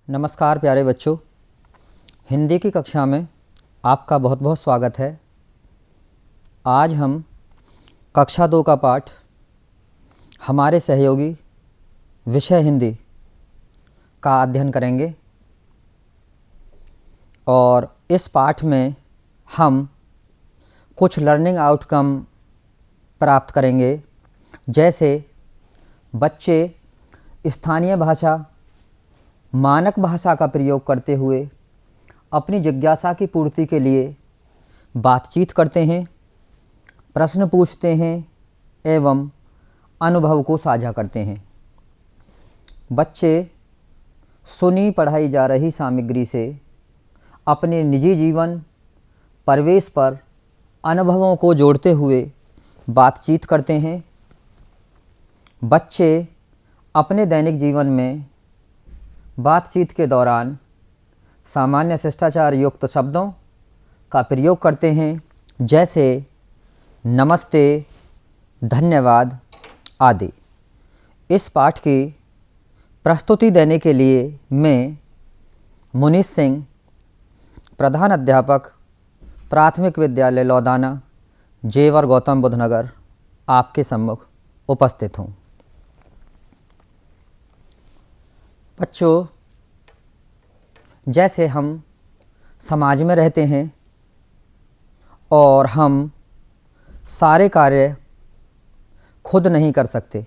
नमस्कार प्यारे बच्चों, हिंदी की कक्षा में आपका बहुत बहुत स्वागत है। आज हम कक्षा 2 का पाठ हमारे सहयोगी विषय हिंदी का अध्ययन करेंगे और इस पाठ में हम कुछ लर्निंग आउटकम प्राप्त करेंगे, जैसे बच्चे स्थानीय भाषा, मानक भाषा का प्रयोग करते हुए अपनी जिज्ञासा की पूर्ति के लिए बातचीत करते हैं, प्रश्न पूछते हैं एवं अनुभव को साझा करते हैं। बच्चे सुनी पढ़ाई जा रही सामग्री से अपने निजी जीवन, परिवेश पर अनुभवों को जोड़ते हुए बातचीत करते हैं। बच्चे अपने दैनिक जीवन में बातचीत के दौरान सामान्य शिष्टाचार युक्त शब्दों का प्रयोग करते हैं, जैसे नमस्ते, धन्यवाद आदि। इस पाठ की प्रस्तुति देने के लिए मैं मुनीश सिंह, प्रधान अध्यापक, प्राथमिक विद्यालय लौदाना, जेवर, गौतम बुद्ध नगर, आपके सम्मुख उपस्थित हूँ। बच्चों, जैसे हम समाज में रहते हैं और हम सारे कार्य खुद नहीं कर सकते,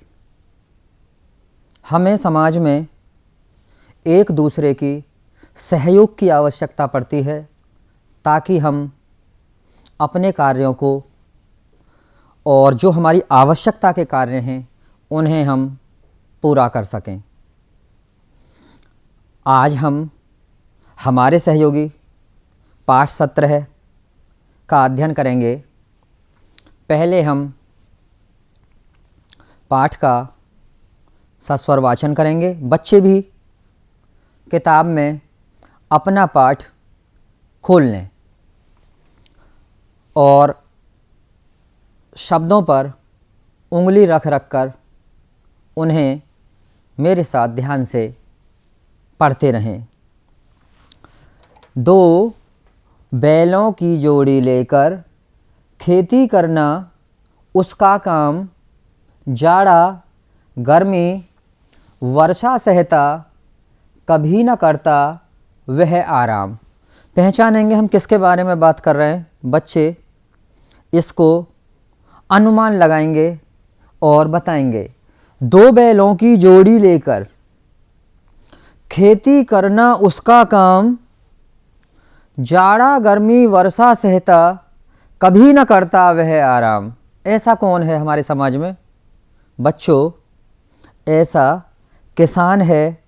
हमें समाज में एक दूसरे की सहयोग की आवश्यकता पड़ती है ताकि हम अपने कार्यों को और जो हमारी आवश्यकता के कार्य हैं उन्हें हम पूरा कर सकें। आज हम हमारे सहयोगी पाठ सत्र है का अध्ययन करेंगे। पहले हम पाठ का सस्वर वाचन करेंगे। बच्चे भी किताब में अपना पाठ खोल लें और शब्दों पर उंगली रख कर उन्हें मेरे साथ ध्यान से पढ़ते रहें। 2 बैलों की जोड़ी लेकर खेती करना उसका काम, जाड़ा गर्मी वर्षा सहता कभी न करता वह आराम। पहचानेंगे हम किसके बारे में बात कर रहे हैं। बच्चे इसको अनुमान लगाएंगे और बताएंगे। 2 बैलों की जोड़ी लेकर खेती करना उसका काम, जाड़ा गर्मी वर्षा सहता कभी न करता वह आराम। ऐसा कौन है हमारे समाज में? बच्चों, ऐसा किसान है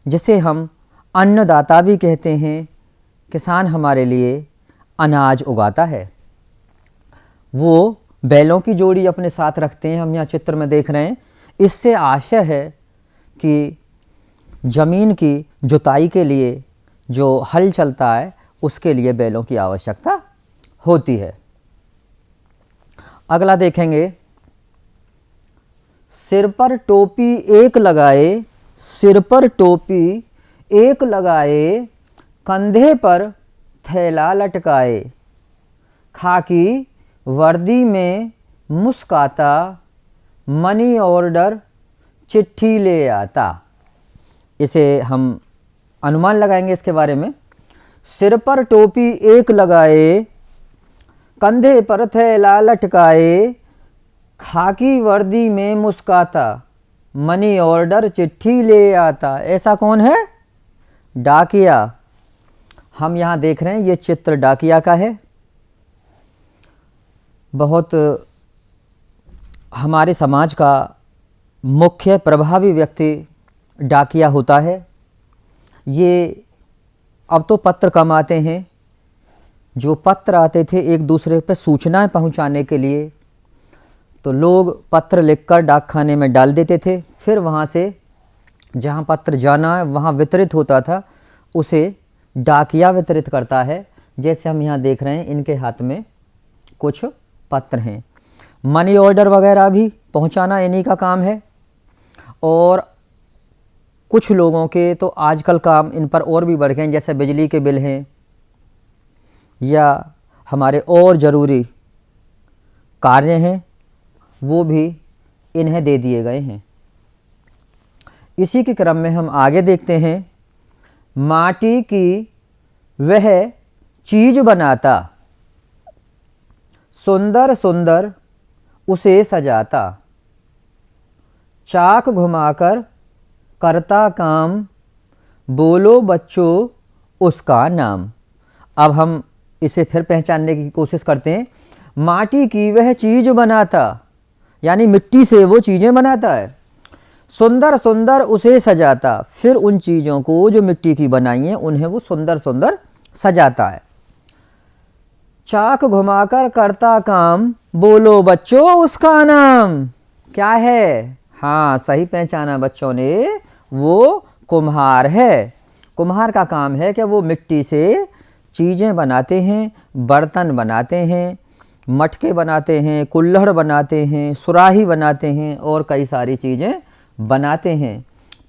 जिसे हम अन्नदाता भी कहते हैं। किसान हमारे लिए अनाज उगाता है। वो बैलों की जोड़ी अपने साथ रखते हैं, हम यहाँ चित्र में देख रहे हैं। इससे आशय है कि ज़मीन की जुताई के लिए जो हल चलता है उसके लिए बैलों की आवश्यकता होती है। अगला देखेंगे। सिर पर टोपी एक लगाए, सिर पर टोपी एक लगाए, कंधे पर थैला लटकाए, खाकी वर्दी में मुस्काता, मनी ऑर्डर चिट्ठी ले आता। इसे हम अनुमान लगाएंगे इसके बारे में। सिर पर टोपी एक लगाए, कंधे पर थैला लटकाए, खाकी वर्दी में मुस्काता, मनी ऑर्डर चिट्ठी ले आता। ऐसा कौन है? डाकिया। हम यहाँ देख रहे हैं, ये चित्र डाकिया का है। बहुत हमारे समाज का मुख्य प्रभावी व्यक्ति डाकिया होता है। ये अब तो पत्र कम आते हैं। जो पत्र आते थे एक दूसरे पे सूचनाएं पहुंचाने के लिए, तो लोग पत्र लिखकर डाकखाने में डाल देते थे। फिर वहाँ से जहाँ पत्र जाना है वहाँ वितरित होता था, उसे डाकिया वितरित करता है। जैसे हम यहाँ देख रहे हैं, इनके हाथ में कुछ पत्र हैं। मनी ऑर्डर वगैरह भी पहुँचाना इन्हीं का काम है। और कुछ लोगों के तो आजकल काम इन पर और भी बढ़ गए हैं, जैसे बिजली के बिल हैं या हमारे और ज़रूरी कार्य हैं, वो भी इन्हें दे दिए गए हैं। इसी के क्रम में हम आगे देखते हैं, माटी की वह चीज़ बनाता, सुंदर सुंदर उसे सजाता, चाक घुमाकर करता काम, बोलो बच्चों उसका नाम। अब हम इसे फिर पहचानने की कोशिश करते हैं। माटी की वह चीज़ बनाता, यानी मिट्टी से वो चीज़ें बनाता है। सुंदर सुंदर उसे सजाता, फिर उन चीज़ों को जो मिट्टी की बनाई हैं उन्हें वो सुंदर सुंदर सजाता है। चाक घुमाकर करता काम, बोलो बच्चों उसका नाम। क्या है? हाँ, सही पहचाना बच्चों ने, वो कुम्हार है। कुम्हार का काम है कि वो मिट्टी से चीज़ें बनाते हैं, बर्तन बनाते हैं, मटके बनाते हैं, कुल्हड़ बनाते हैं, सुराही बनाते हैं और कई सारी चीज़ें बनाते हैं।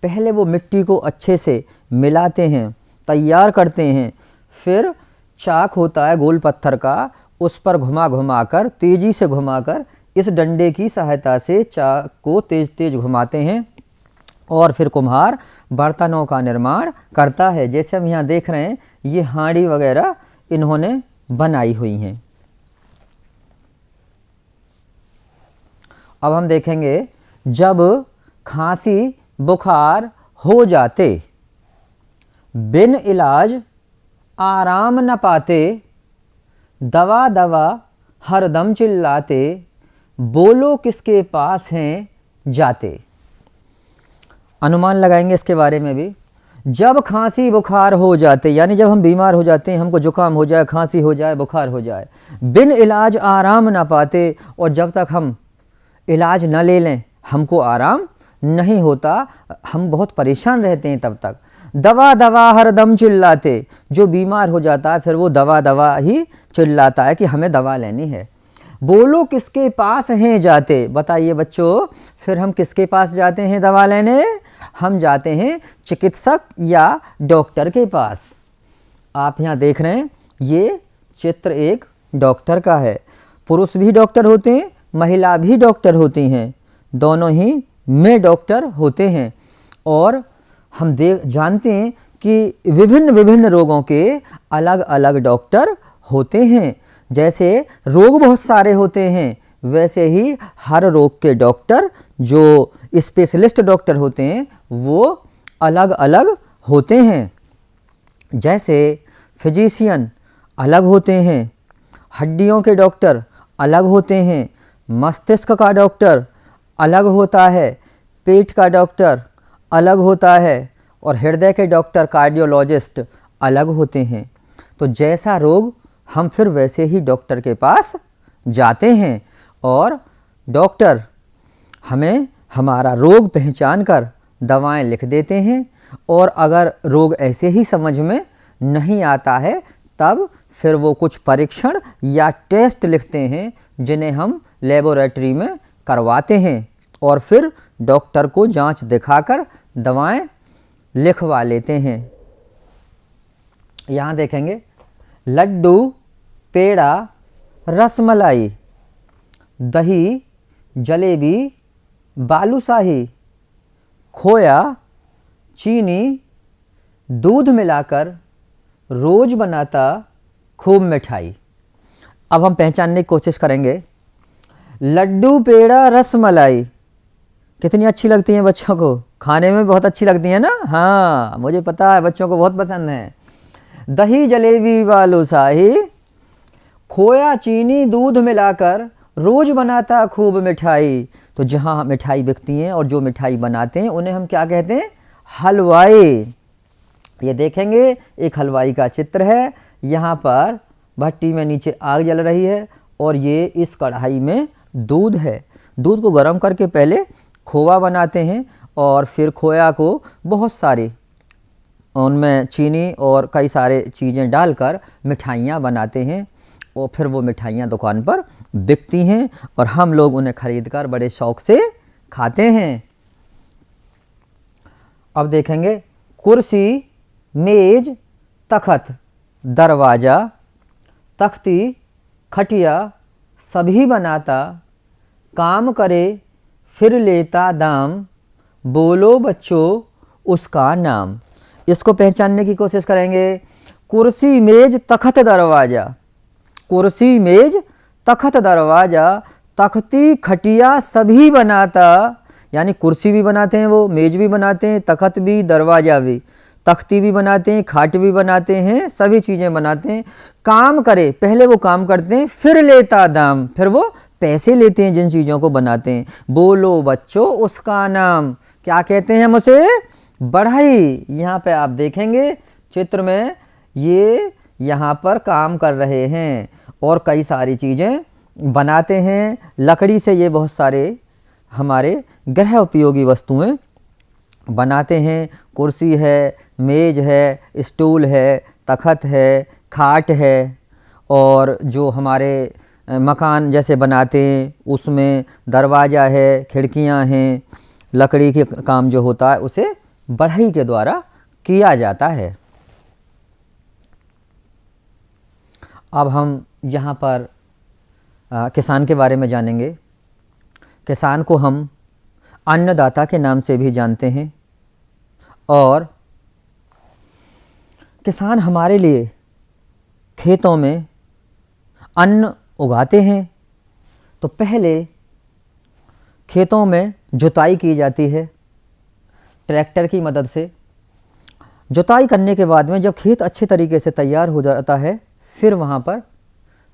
पहले वो मिट्टी को अच्छे से मिलाते हैं, तैयार करते हैं, फिर चाक होता है गोल पत्थर का, उस पर घुमा घुमा कर, तेज़ी से घुमाकर, इस डंडे की सहायता से चाक को तेज तेज घुमाते हैं और फिर कुम्हार बर्तनों का निर्माण करता है। जैसे हम यहाँ देख रहे हैं, ये हांडी वगैरह इन्होंने बनाई हुई हैं। अब हम देखेंगे, जब खांसी बुखार हो जाते, बिन इलाज आराम न पाते, दवा दवा हरदम चिल्लाते, बोलो किसके पास हैं जाते। अनुमान लगाएंगे इसके बारे में भी। जब खांसी बुखार हो जाते, यानी जब हम बीमार हो जाते हैं, हमको जुकाम हो जाए, खांसी हो जाए, बुखार हो जाए, बिन इलाज आराम ना पाते, और जब तक हम इलाज न ले लें हमको आराम नहीं होता, हम बहुत परेशान रहते हैं तब तक। दवा दवा हरदम चिल्लाते, जो बीमार हो जाता है फिर वो दवा दवा ही चिल्लाता है कि हमें दवा लेनी है। बोलो किसके पास हैं जाते, बताइए बच्चों, फिर हम किसके पास जाते हैं दवा लेने? हम जाते हैं चिकित्सक या डॉक्टर के पास। आप यहाँ देख रहे हैं, ये चित्र एक डॉक्टर का है। पुरुष भी डॉक्टर होते हैं, महिला भी डॉक्टर होती हैं, दोनों ही में डॉक्टर होते हैं। और हम जानते हैं कि विभिन्न विभिन्न रोगों के अलग अलग डॉक्टर होते हैं। जैसे रोग बहुत सारे होते हैं, वैसे ही हर रोग के डॉक्टर जो स्पेशलिस्ट डॉक्टर होते हैं वो अलग अलग होते हैं। जैसे फिजिशियन अलग होते हैं, हड्डियों के डॉक्टर अलग होते हैं, मस्तिष्क का डॉक्टर अलग होता है, पेट का डॉक्टर अलग होता है और हृदय के डॉक्टर कार्डियोलॉजिस्ट अलग होते हैं। तो जैसा रोग हम फिर वैसे ही डॉक्टर के पास जाते हैं और डॉक्टर हमें हमारा रोग पहचान कर दवाएं लिख देते हैं। और अगर रोग ऐसे ही समझ में नहीं आता है तब फिर वो कुछ परीक्षण या टेस्ट लिखते हैं जिन्हें हम लेबोरेटरी में करवाते हैं और फिर डॉक्टर को जांच दिखाकर दवाएं लिखवा लेते हैं। यहाँ देखेंगे, लड्डू, पेड़ा, रसमलाई, दही, जलेबी, बालूशाही, खोया, चीनी, दूध मिलाकर रोज बनाता खूब मिठाई। अब हम पहचानने की कोशिश करेंगे। लड्डू, पेड़ा, रसमलाई कितनी अच्छी लगती हैं बच्चों को, खाने में बहुत अच्छी लगती है ना। हाँ, मुझे पता है बच्चों को बहुत पसंद है। दही, जलेबी, बालूशाही, खोया, चीनी, दूध मिलाकर रोज बनाता खूब मिठाई। तो जहाँ मिठाई बिकती हैं और जो मिठाई बनाते हैं उन्हें हम क्या कहते हैं? हलवाई। ये देखेंगे, एक हलवाई का चित्र है। यहाँ पर भट्टी में नीचे आग जल रही है और ये इस कढ़ाई में दूध है। दूध को गर्म करके पहले खोवा बनाते हैं और फिर खोया को बहुत सारी उनमें चीनी और कई सारे चीज़ें डालकर मिठाइयाँ बनाते हैं और फिर वो मिठाइयाँ दुकान पर बिकती हैं और हम लोग उन्हें खरीदकर बड़े शौक़ से खाते हैं। अब देखेंगे कुर्सी, मेज, तखत, दरवाज़ा, तख्ती, खटिया सभी बनाता, काम करे फिर लेता दाम, बोलो बच्चों उसका नाम। इसको पहचानने की कोशिश करेंगे। कुर्सी, मेज, तखत, दरवाज़ा। कुर्सी, मेज, तखत, दरवाज़ा, तख्ती, खटिया सभी बनाता, यानी कुर्सी भी बनाते हैं वो, मेज भी बनाते हैं, तखत भी, दरवाज़ा भी, तख्ती भी बनाते हैं, खाट भी बनाते हैं, सभी चीज़ें बनाते हैं। काम करे, पहले वो काम करते हैं, फिर लेता दाम, फिर वो पैसे लेते हैं जिन चीज़ों को बनाते हैं। बोलो बच्चों उसका नाम, क्या कहते हैं हम उसे? बढ़ई। यहाँ पे आप देखेंगे चित्र में, ये यहाँ पर काम कर रहे हैं और कई सारी चीज़ें बनाते हैं। लकड़ी से ये बहुत सारे हमारे गृह उपयोगी वस्तुएं बनाते हैं। कुर्सी है, मेज है, स्टूल है, तखत है, खाट है, और जो हमारे मकान जैसे बनाते हैं उसमें दरवाज़ा है, खिड़कियां हैं, लकड़ी के काम जो होता है उसे बढ़ई के द्वारा किया जाता है। अब हम यहाँ पर किसान के बारे में जानेंगे। किसान को हम अन्नदाता के नाम से भी जानते हैं, और किसान हमारे लिए खेतों में अन्न उगाते हैं। तो पहले खेतों में जुताई की जाती है ट्रैक्टर की मदद से। जुताई करने के बाद में जब खेत अच्छे तरीके से तैयार हो जाता है, फिर वहाँ पर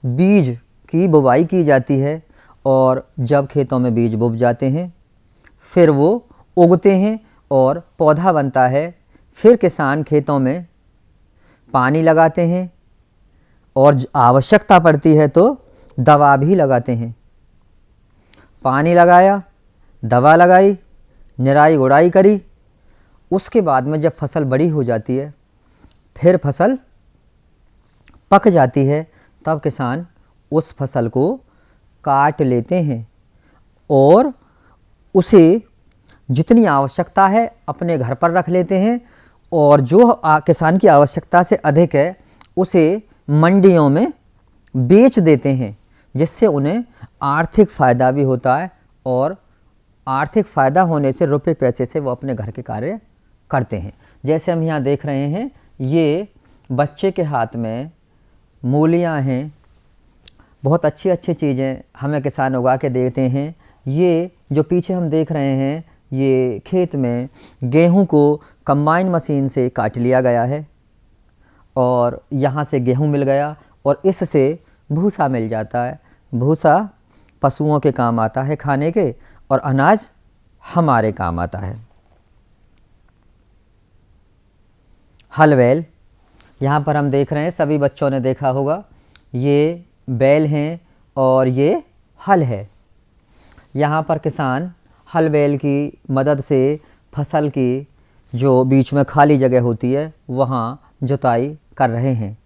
बीज की बुवाई की जाती है, और जब खेतों में बीज बुब जाते हैं फिर वो उगते हैं और पौधा बनता है। फिर किसान खेतों में पानी लगाते हैं, और आवश्यकता पड़ती है तो दवा भी लगाते हैं। पानी लगाया, दवा लगाई, निराई गुड़ाई करी, उसके बाद में जब फसल बड़ी हो जाती है, फिर फसल पक जाती है, तब किसान उस फसल को काट लेते हैं और उसे जितनी आवश्यकता है अपने घर पर रख लेते हैं, और जो किसान की आवश्यकता से अधिक है उसे मंडियों में बेच देते हैं, जिससे उन्हें आर्थिक फ़ायदा भी होता है, और आर्थिक फ़ायदा होने से रुपए पैसे से वो अपने घर के कार्य करते हैं। जैसे हम यहाँ देख रहे हैं, ये बच्चे के हाथ में मूलियाँ हैं। बहुत अच्छी अच्छी चीज़ें हमें किसान उगा के देते हैं। ये जो पीछे हम देख रहे हैं, ये खेत में गेहूं को कंबाइन मशीन से काट लिया गया है, और यहाँ से गेहूं मिल गया, और इससे भूसा मिल जाता है। भूसा पशुओं के काम आता है खाने के, और अनाज हमारे काम आता है। हल बैल, यहाँ पर हम देख रहे हैं, सभी बच्चों ने देखा होगा, ये बैल हैं और ये हल है। यहाँ पर किसान हल बैल की मदद से फसल की जो बीच में खाली जगह होती है वहाँ जुताई कर रहे हैं।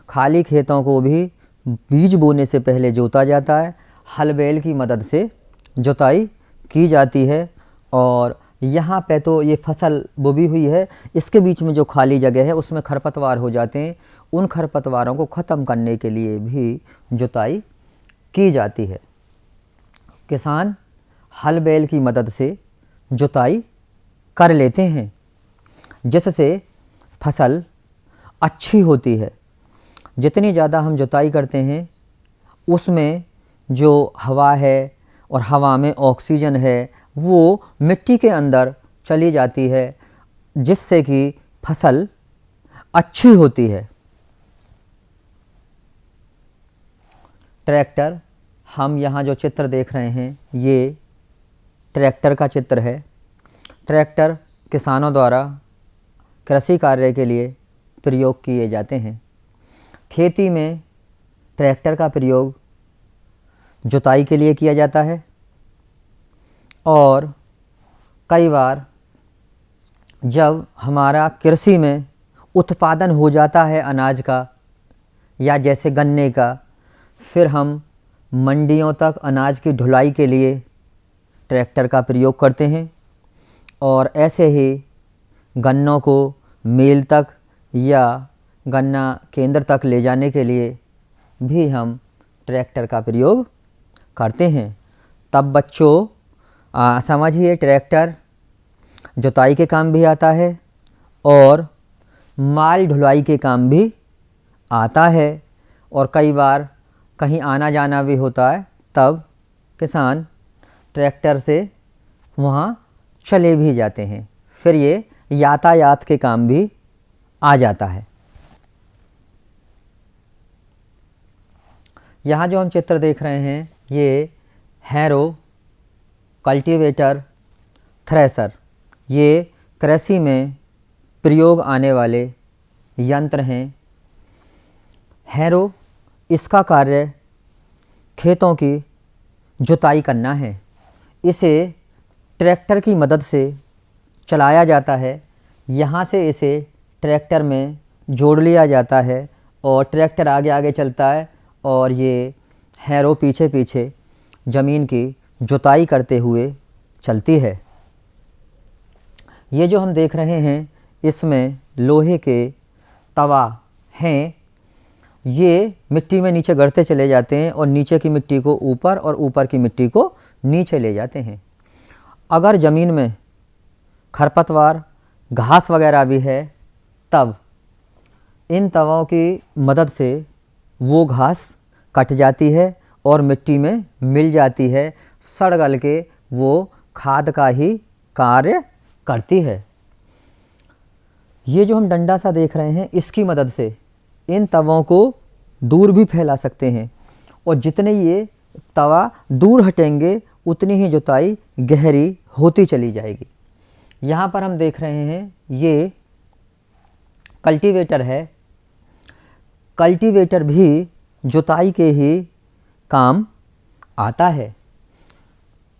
खाली खेतों को भी बीज बोने से पहले जोता जाता है, हल बैल की मदद से जुताई की जाती है। और यहाँ पे तो ये फसल बोई हुई है, इसके बीच में जो खाली जगह है उसमें खरपतवार हो जाते हैं, उन खरपतवारों को ख़त्म करने के लिए भी जुताई की जाती है। किसान हल बैल की मदद से जुताई कर लेते हैं, जिससे फसल अच्छी होती है। जितनी ज़्यादा हम जुताई करते हैं उसमें जो हवा है और हवा में ऑक्सीजन है वो मिट्टी के अंदर चली जाती है, जिससे कि फसल अच्छी होती है। ट्रैक्टर, हम यहाँ जो चित्र देख रहे हैं ये ट्रैक्टर का चित्र है। ट्रैक्टर किसानों द्वारा कृषि कार्य के लिए प्रयोग किए जाते हैं। खेती में ट्रैक्टर का प्रयोग जुताई के लिए किया जाता है, और कई बार जब हमारा कृषि में उत्पादन हो जाता है अनाज का या जैसे गन्ने का, फिर हम मंडियों तक अनाज की ढुलाई के लिए ट्रैक्टर का प्रयोग करते हैं। और ऐसे ही गन्नों को मिल तक या गन्ना केंद्र तक ले जाने के लिए भी हम ट्रैक्टर का प्रयोग करते हैं। तब बच्चों समझिए ट्रैक्टर जुताई के काम भी आता है और माल ढुलाई के काम भी आता है, और कई बार कहीं आना जाना भी होता है तब किसान ट्रैक्टर से वहाँ चले भी जाते हैं, फिर ये यातायात के काम भी आ जाता है। यहाँ जो हम चित्र देख रहे हैं ये हैरो, कल्टीवेटर, थ्रेसर, ये कृषि में प्रयोग आने वाले यंत्र हैं। हैरो, इसका कार्य खेतों की जुताई करना है। इसे ट्रैक्टर की मदद से चलाया जाता है। यहाँ से इसे ट्रैक्टर में जोड़ लिया जाता है और ट्रैक्टर आगे आगे चलता है और ये हैरो पीछे पीछे ज़मीन की जुताई करते हुए चलती है। ये जो हम देख रहे हैं इसमें लोहे के तवा हैं, ये मिट्टी में नीचे गड़ते चले जाते हैं और नीचे की मिट्टी को ऊपर और ऊपर की मिट्टी को नीचे ले जाते हैं। अगर ज़मीन में खरपतवार, घास वगैरह भी है तब इन तवों की मदद से वो घास कट जाती है और मिट्टी में मिल जाती है, सड़ गल के वो खाद का ही कार्य करती है। ये जो हम डंडा सा देख रहे हैं इसकी मदद से इन तवों को दूर भी फैला सकते हैं और जितने ये तवा दूर हटेंगे उतनी ही जुताई गहरी होती चली जाएगी। यहाँ पर हम देख रहे हैं ये कल्टीवेटर है। कल्टीवेटर भी जुताई के ही काम आता है।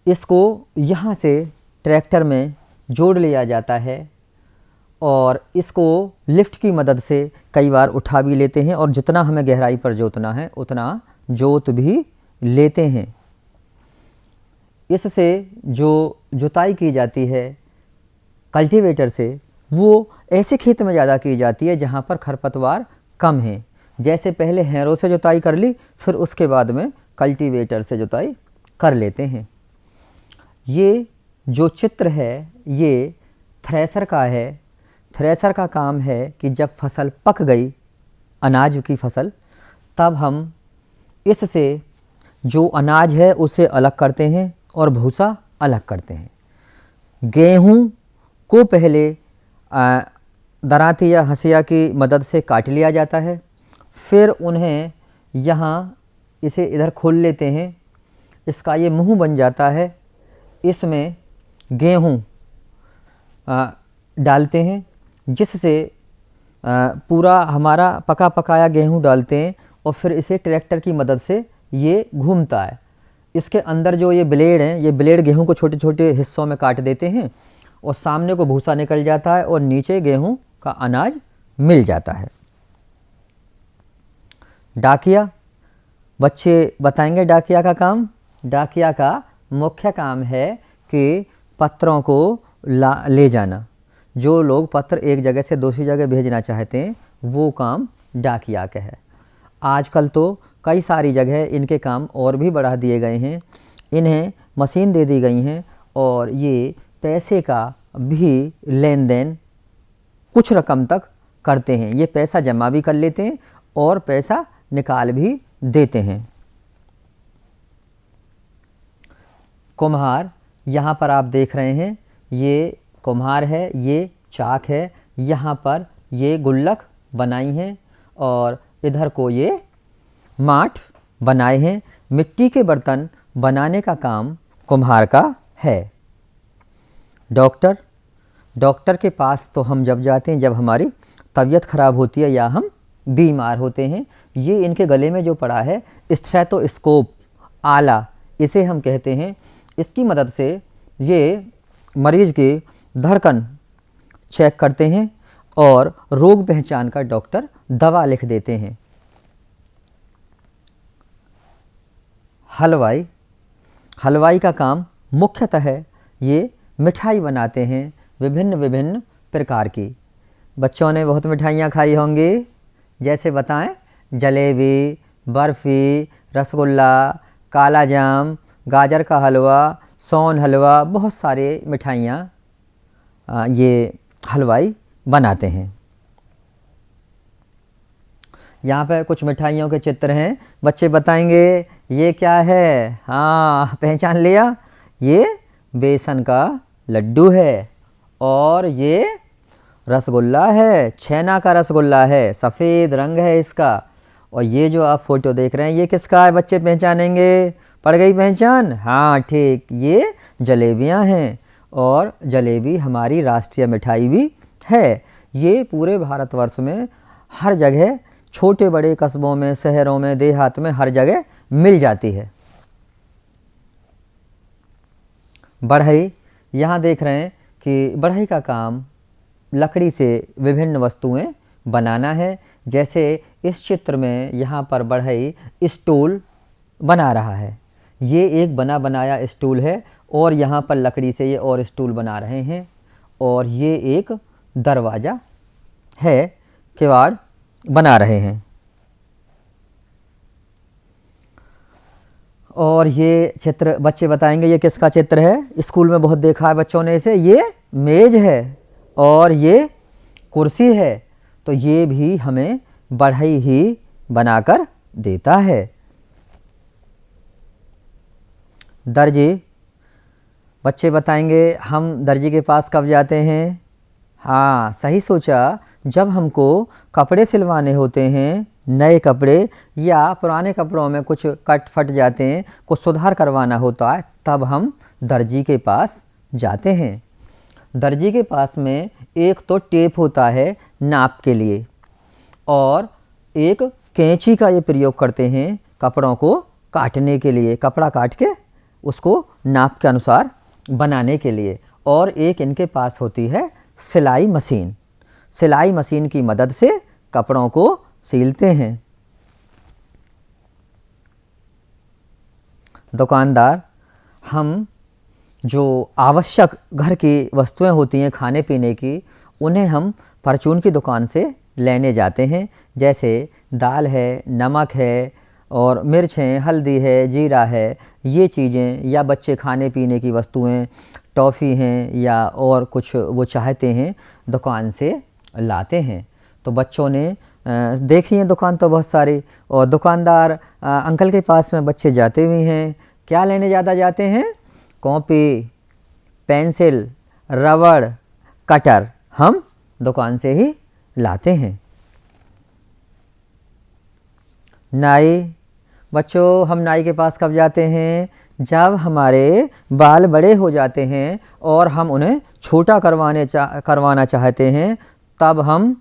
इसको यहाँ से ट्रैक्टर में जोड़ लिया जाता है और इसको लिफ्ट की मदद से कई बार उठा भी लेते हैं और जितना हमें गहराई पर जोतना है उतना जोत भी लेते हैं। इससे जो जुताई की जाती है कल्टीवेटर से वो ऐसे खेत में ज़्यादा की जाती है जहाँ पर खरपतवार कम है। जैसे पहले हैरों से जुताई कर ली, फिर उसके बाद में कल्टीवेटर से जुताई कर लेते हैं। ये जो चित्र है ये थ्रेसर का है। थ्रेसर का काम है कि जब फसल पक गई, अनाज की फसल, तब हम इससे जो अनाज है उसे अलग करते हैं और भूसा अलग करते हैं। गेहूँ को पहले दरांती या हंसिया की मदद से काट लिया जाता है, फिर उन्हें यहाँ इसे इधर खोल लेते हैं, इसका ये मुंह बन जाता है, इसमें गेहूँ डालते हैं जिससे पूरा हमारा पका पकाया गेहूँ डालते हैं और फिर इसे ट्रैक्टर की मदद से ये घूमता है। इसके अंदर जो ये ब्लेड हैं, ये ब्लेड गेहूँ को छोटे छोटे हिस्सों में काट देते हैं और सामने को भूसा निकल जाता है और नीचे गेहूँ का अनाज मिल जाता है। डाकिया, बच्चे बताएंगे डाकिया का काम। डाकिया का मुख्य काम है कि पत्रों को ले जाना। जो लोग पत्र एक जगह से दूसरी जगह भेजना चाहते हैं वो काम डाकिया का है। आजकल तो कई सारी जगह इनके काम और भी बढ़ा दिए गए हैं, इन्हें मशीन दे दी गई हैं और ये पैसे का भी लेन देन कुछ रकम तक करते हैं। ये पैसा जमा भी कर लेते हैं और पैसा निकाल भी देते हैं। कुम्हार, यहाँ पर आप देख रहे हैं ये कुम्हार है, ये चाक है, यहाँ पर ये गुल्लक बनाई हैं और इधर को ये माठ बनाए हैं। मिट्टी के बर्तन बनाने का काम कुम्हार का है। डॉक्टर, डॉक्टर के पास तो हम जब जाते हैं जब हमारी तबीयत ख़राब होती है या हम बीमार होते हैं। ये इनके गले में जो पड़ा है स्टेथोस्कोप, आला इसे हम कहते हैं। इसकी मदद से ये मरीज़ की धड़कन चेक करते हैं और रोग पहचान कर डॉक्टर दवा लिख देते हैं। हलवाई, हलवाई का काम मुख्यतः ये मिठाई बनाते हैं, विभिन्न विभिन्न प्रकार की। बच्चों ने बहुत मिठाइयाँ खाई होंगी, जैसे बताएं, जलेबी, बर्फ़ी, रसगुल्ला, काला जाम, गाजर का हलवा, सोन हलवा, बहुत सारे मिठाइयाँ ये हलवाई बनाते हैं। यहाँ पर कुछ मिठाइयों के चित्र हैं, बच्चे बताएंगे ये क्या है। हाँ, पहचान लिया, ये बेसन का लड्डू है और ये रसगुल्ला है, छेना का रसगुल्ला है, सफ़ेद रंग है इसका। और ये जो आप फ़ोटो देख रहे हैं ये किसका है, बच्चे पहचानेंगे, पड़ गई पहचान। हाँ ठीक, ये जलेबियाँ हैं और जलेबी हमारी राष्ट्रीय मिठाई भी है। ये पूरे भारतवर्ष में हर जगह, छोटे बड़े कस्बों में, शहरों में, देहात में, हर जगह मिल जाती है। बढ़ई, यहाँ देख रहे हैं कि बढ़ई का काम लकड़ी से विभिन्न वस्तुएं बनाना है। जैसे इस चित्र में यहाँ पर बढ़ई स्टूल बना रहा है, ये एक बना बनाया स्टूल है और यहाँ पर लकड़ी से ये और स्टूल बना रहे हैं। और ये एक दरवाज़ा है, किवाड़ बना रहे हैं। और ये चित्र बच्चे बताएंगे ये किसका चित्र है, स्कूल में बहुत देखा है बच्चों ने इसे। ये मेज़ है और ये कुर्सी है, तो ये भी हमें बढ़ई ही बनाकर देता है। दर्जी, बच्चे बताएंगे हम दर्जी के पास कब जाते हैं। हाँ सही सोचा, जब हमको कपड़े सिलवाने होते हैं, नए कपड़े, या पुराने कपड़ों में कुछ कट फट जाते हैं, कुछ सुधार करवाना होता है, तब हम दर्जी के पास जाते हैं। दर्जी के पास में एक तो टेप होता है नाप के लिए, और एक कैंची का ये प्रयोग करते हैं कपड़ों को काटने के लिए, कपड़ा काट के उसको नाप के अनुसार बनाने के लिए। और एक इनके पास होती है सिलाई मशीन, सिलाई मशीन की मदद से कपड़ों को सीलते हैं। दुकानदार, हम जो आवश्यक घर की वस्तुएं होती हैं खाने पीने की, उन्हें हम परचून की दुकान से लेने जाते हैं। जैसे दाल है, नमक है, और मिर्च है, हल्दी है, जीरा है, ये चीज़ें, या बच्चे खाने पीने की वस्तुएं, टॉफ़ी हैं, या और कुछ वो चाहते हैं, दुकान से लाते हैं। तो बच्चों ने देखी है दुकान तो बहुत सारी, और दुकानदार अंकल के पास में बच्चे जाते भी हैं। क्या लेने ज़्यादा जाते हैं, कॉपी, पेंसिल, रबड़, कटर हम दुकान से ही लाते हैं। नाई, बच्चों हम नाई के पास कब जाते हैं, जब हमारे बाल बड़े हो जाते हैं और हम उन्हें छोटा करवाना चाहते हैं, तब हम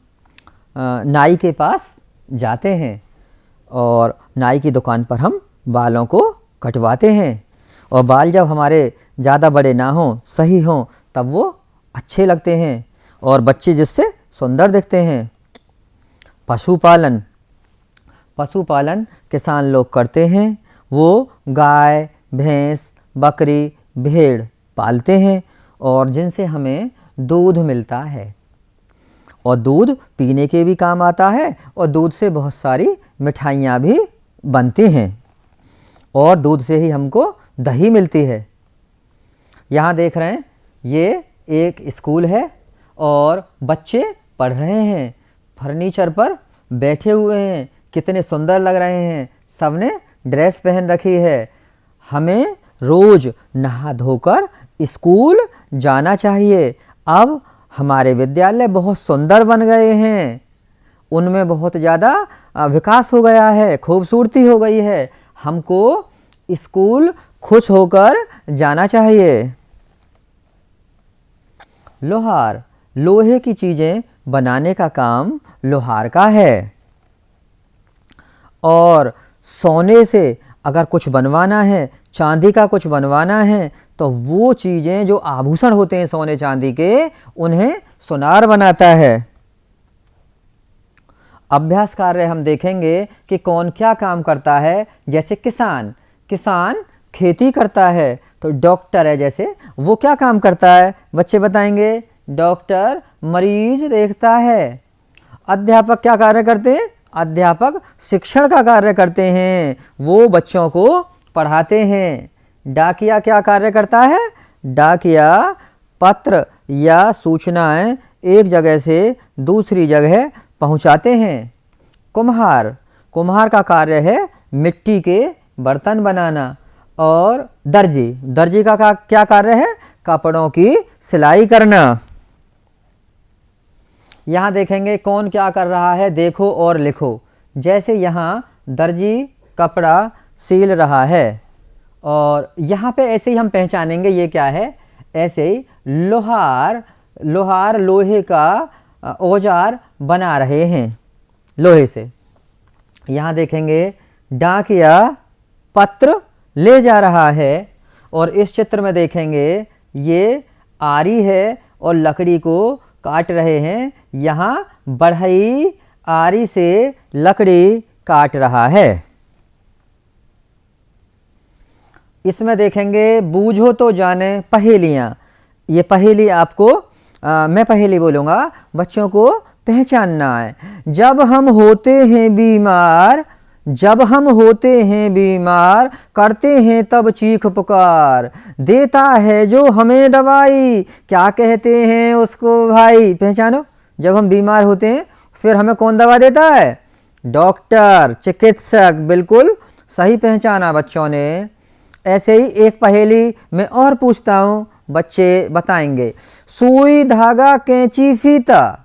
नाई के पास जाते हैं और नाई की दुकान पर हम बालों को कटवाते हैं। और बाल जब हमारे ज़्यादा बड़े ना हों, सही हों, तब वो अच्छे लगते हैं और बच्चे जिससे सुंदर दिखते हैं। पशुपालन, पशुपालन किसान लोग करते हैं। वो गाय, भैंस, बकरी, भेड़ पालते हैं और जिनसे हमें दूध मिलता है, और दूध पीने के भी काम आता है, और दूध से बहुत सारी मिठाइयाँ भी बनती हैं, और दूध से ही हमको दही मिलती है। यहाँ देख रहे हैं ये एक स्कूल है और बच्चे पढ़ रहे हैं, फर्नीचर पर बैठे हुए हैं, कितने सुंदर लग रहे हैं, सबने ड्रेस पहन रखी है। हमें रोज़ नहा धोकर स्कूल जाना चाहिए। अब हमारे विद्यालय बहुत सुंदर बन गए हैं, उनमें बहुत ज़्यादा विकास हो गया है, खूबसूरती हो गई है। हमको स्कूल खुश होकर जाना चाहिए। लोहार, लोहे की चीज़ें बनाने का काम लोहार का है। और सोने से अगर कुछ बनवाना है, चांदी का कुछ बनवाना है, तो वो चीज़ें जो आभूषण होते हैं सोने चांदी के, उन्हें सुनार बनाता है। अभ्यास कार्य हम देखेंगे कि कौन क्या काम करता है। जैसे किसान, किसान खेती करता है, तो डॉक्टर है जैसे वो क्या काम करता है, बच्चे बताएंगे, डॉक्टर मरीज देखता है। अध्यापक क्या कार्य करते हैं? अध्यापक शिक्षण का कार्य करते हैं, वो बच्चों को पढ़ाते हैं। डाकिया क्या कार्य करता है? डाकिया पत्र या सूचनाएं एक जगह से दूसरी जगह पहुंचाते हैं। कुम्हार, कुम्हार का कार्य है मिट्टी के बर्तन बनाना। और दर्जी, दर्जी का क्या कार्य है? कपड़ों की सिलाई करना। यहाँ देखेंगे कौन क्या कर रहा है, देखो और लिखो। जैसे यहाँ दर्जी कपड़ा सील रहा है, और यहाँ पे ऐसे ही हम पहचानेंगे ये क्या है। ऐसे ही लोहार, लोहार लोहे का औजार बना रहे हैं लोहे से। यहाँ देखेंगे डाकिया पत्र ले जा रहा है, और इस चित्र में देखेंगे ये आरी है और लकड़ी को काट रहे हैं। यहाँ बढ़ई आरी से लकड़ी काट रहा है। इसमें देखेंगे बूझो तो जाने पहेलियाँ। ये पहेली आपको मैं पहेली बोलूँगा, बच्चों को पहचानना है। जब हम होते हैं बीमार, जब हम होते हैं बीमार, करते हैं तब चीख पुकार, देता है जो हमें दवाई, क्या कहते हैं उसको भाई? पहचानो। जब हम बीमार होते हैं फिर हमें कौन दवा देता है? डॉक्टर, चिकित्सक। बिल्कुल सही पहचाना बच्चों ने। ऐसे ही एक पहेली मैं और पूछता हूँ, बच्चे बताएंगे। सुई धागा कैंची फीता,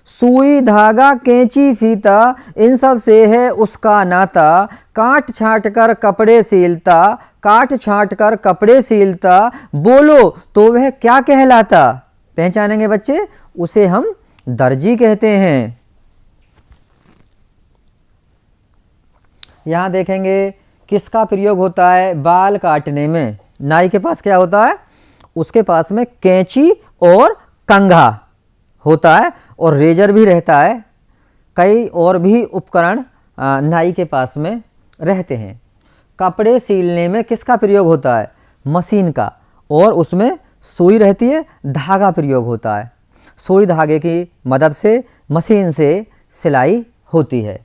सुई धागा कैंची फीता, इन सब से है उसका नाता, काट छाट कर कपड़े सीलता, काट छाट कर कपड़े सीलता, बोलो तो वह क्या कहलाता? पहचानेंगे बच्चे? उसे हम दर्जी कहते हैं। यहाँ देखेंगे किसका प्रयोग होता है बाल काटने में। नाई के पास क्या होता है? उसके पास में कैंची और कंघा होता है, और रेजर भी रहता है। कई और भी उपकरण नाई के पास में रहते हैं। कपड़े सीलने में किसका प्रयोग होता है? मशीन का, और उसमें सुई रहती है, धागा प्रयोग होता है। सुई धागे की मदद से मशीन से सिलाई होती है।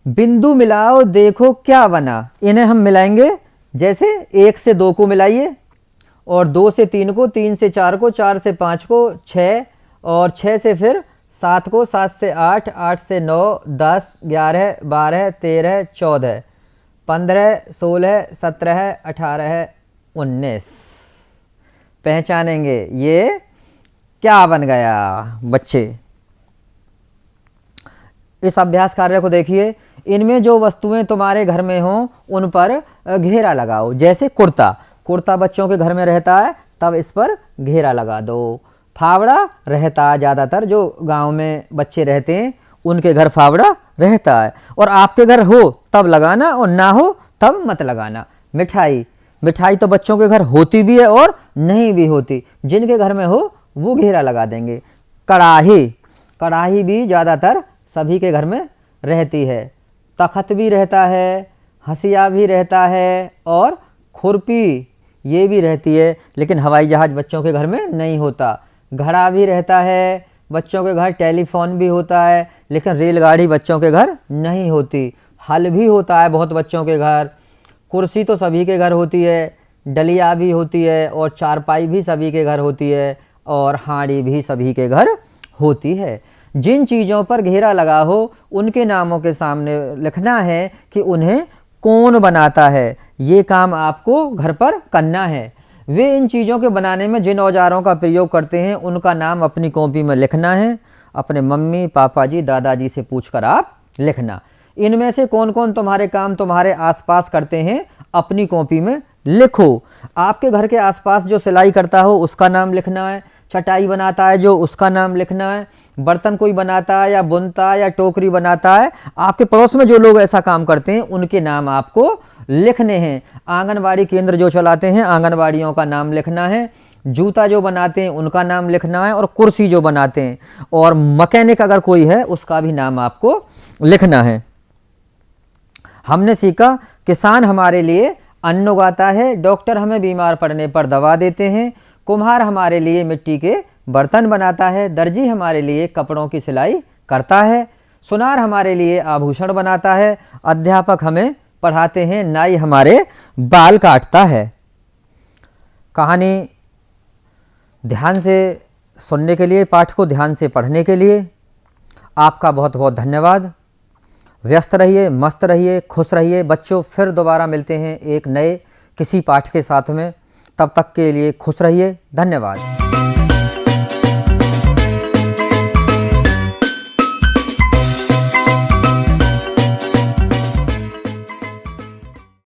बिंदु मिलाओ देखो क्या बना। इन्हें हम मिलाएंगे, जैसे 1 से 2 को मिलाइए, और 2 से 3 को, 3 से 4 को, 4 से 5 को, 6, और 6 से फिर 7 को, 7 से 8, 8 से 9, 10, 11, 12, 13, 14, 15, 16, 17, 18, 19। पहचानेंगे ये क्या बन गया बच्चे? इस अभ्यास कार्य को देखिए। इनमें जो वस्तुएं तुम्हारे घर में हों उन पर घेरा लगाओ। जैसे कुर्ता, कुर्ता बच्चों के घर में रहता है, तब इस पर घेरा लगा दो। फावड़ा रहता है, ज़्यादातर जो गांव में बच्चे रहते हैं उनके घर फावड़ा रहता है, और आपके घर हो तब लगाना, और ना हो तब मत लगाना। मिठाई, मिठाई तो बच्चों के घर होती भी है और नहीं भी होती, जिनके घर में हो वो घेरा लगा देंगे। कढ़ाही, कढ़ाही भी ज़्यादातर सभी के घर में रहती है। तख्त भी रहता है, हंसिया भी रहता है, और खुरपी ये भी रहती है, लेकिन हवाई जहाज़ बच्चों के घर में नहीं होता। घड़ा भी रहता है बच्चों के घर, टेलीफोन भी होता है, लेकिन रेलगाड़ी बच्चों के घर नहीं होती। हल भी होता है बहुत बच्चों के घर। कुर्सी तो सभी के घर होती है, डलिया भी होती है, और चारपाई भी सभी के घर होती है, और हांडी भी सभी के घर होती है। जिन चीज़ों पर घेरा लगा हो उनके नामों के सामने लिखना है कि उन्हें कौन बनाता है। ये काम आपको घर पर करना है। वे इन चीज़ों के बनाने में जिन औजारों का प्रयोग करते हैं उनका नाम अपनी कॉपी में लिखना है। अपने मम्मी पापा जी दादाजी से पूछकर आप लिखना। इनमें से कौन कौन तुम्हारे काम तुम्हारे आसपास करते हैं अपनी कॉपी में लिखो। आपके घर के आसपास जो सिलाई करता हो उसका नाम लिखना है, चटाई बनाता है जो उसका नाम लिखना है, बर्तन कोई बनाता है या बुनता है या टोकरी बनाता है, आपके पड़ोस में जो लोग ऐसा काम करते हैं उनके नाम आपको लिखने हैं। आंगनवाड़ी केंद्र जो चलाते हैं आंगनवाड़ियों का नाम लिखना है, जूता जो बनाते हैं उनका नाम लिखना है, और कुर्सी जो बनाते हैं, और मैकेनिक अगर कोई है उसका भी नाम आपको लिखना है। हमने सीखा किसान हमारे लिए अन्न उगाता है, डॉक्टर हमें बीमार पड़ने पर दवा देते हैं, कुम्हार हमारे लिए मिट्टी के बर्तन बनाता है, दर्जी हमारे लिए कपड़ों की सिलाई करता है, सुनार हमारे लिए आभूषण बनाता है, अध्यापक हमें पढ़ाते हैं, नाई हमारे बाल काटता है। कहानी ध्यान से सुनने के लिए, पाठ को ध्यान से पढ़ने के लिए आपका बहुत बहुत धन्यवाद। व्यस्त रहिए, मस्त रहिए, खुश रहिए बच्चों। फिर दोबारा मिलते हैं एक नए किसी पाठ के साथ में। तब तक के लिए खुश रहिए। धन्यवाद।